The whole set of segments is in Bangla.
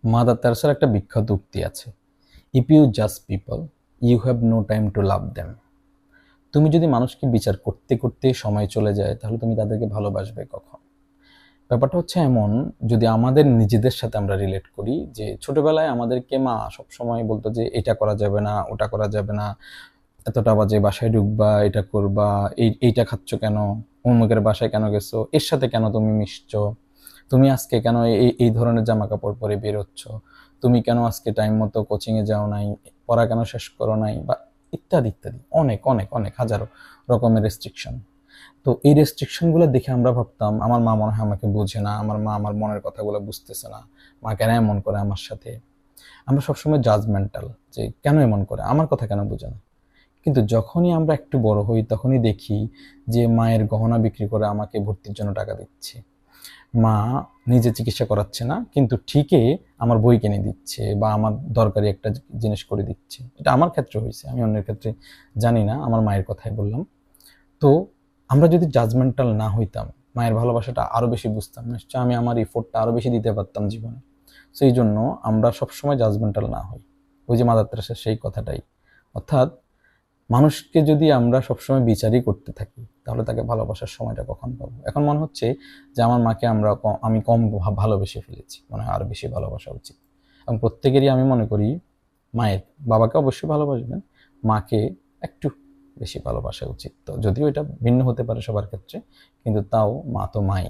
মাদার তেরেসার একটা বিখ্যাত উক্তি আছে, ইফ ইউ জাজ people you have no time to love them. তুমি যদি মানুষকে বিচার করতে করতে সময় চলে যায়, তাহলে তুমি তাদেরকে ভালোবাসবে কখন? ব্যাপারটা হচ্ছে এমন, যদি আমাদের নিজেদের সাথে আমরা রিলেট করি, যে ছোটবেলায় আমাদেরকে মা সবসময় বলতো যে এটা করা যাবে না, ওটা করা যাবে না, এতটা বাজে বাসায় ঢুকবা, এটা করবা, এইটা খাচ্ছ কেন, অমুকের বাসায় কেন গেছো, এর সাথে কেন তুমি মিশছো, তুমি আজকে কেন এই ধরনের জামা কাপড় পরে বেরোচ্ছ, তুমি কেন আজকে টাইম মতো কোচিংয়ে যাও নাই, পড়া কেন শেষ করো নাই, বা ইত্যাদি ইত্যাদি অনেক অনেক অনেক হাজারো রকমের রেস্ট্রিকশন। তো এই রেস্ট্রিকশনগুলো দেখে আমরা ভাবতাম আমার মা মনে হয় আমাকে বোঝে না, আমার মা আমার মনের কথাগুলো বুঝতেছে না, মা কেন এমন করে আমার সাথে। আমরা সবসময় জাজমেন্টাল, যে কেন এমন করে, আমার কথা কেন বোঝে না। কিন্তু যখনই আমরা একটু বড় হই, তখনই দেখি যে মায়ের গহনা বিক্রি করে আমাকে ভর্তির জন্য টাকা দিচ্ছে, মা নিজে চিকিৎসা করাচ্ছে না কিন্তু ঠিকই আমার বই কিনে দিচ্ছে বা আমার দরকারি একটা জিনিস করে দিচ্ছে। এটা আমার ক্ষেত্রে হয়েছে, আমি অন্যের ক্ষেত্রে জানি না, আমার মায়ের কথাই বললাম। তো আমরা যদি জাজমেন্টাল না হইতাম, মায়ের ভালোবাসাটা আরো বেশি বুঝতাম, নিশ্চয় আমি আমার এফোর্টটা আরো বেশি দিতে পারতাম জীবনে। সেই জন্য আমরা সবসময় জাজমেন্টাল না হই, ওই যে মাদার তেরেসার সেই কথাটাই। অর্থাৎ মানুষকে যদি আমরা সবসময় বিচারই করতে থাকি, তাহলে তাকে ভালোবাসার সময়টা কখন পাবো? এখন মনে হচ্ছে যে আমার মাকে আমি কম ভালোবেসে ফেলেছি, মনে হয় আরো বেশি ভালোবাসা উচিত। এবং প্রত্যেকেরই আমি মনে করি মায়ের, বাবাকে অবশ্যই ভালোবাসবেন, মাকে একটু বেশি ভালোবাসা উচিত। তো যদিও এটা ভিন্ন হতে পারে সবার ক্ষেত্রে, কিন্তু তাও মা তো মাই।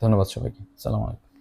ধন্যবাদ সবাইকে, সালাম আলাইকুম।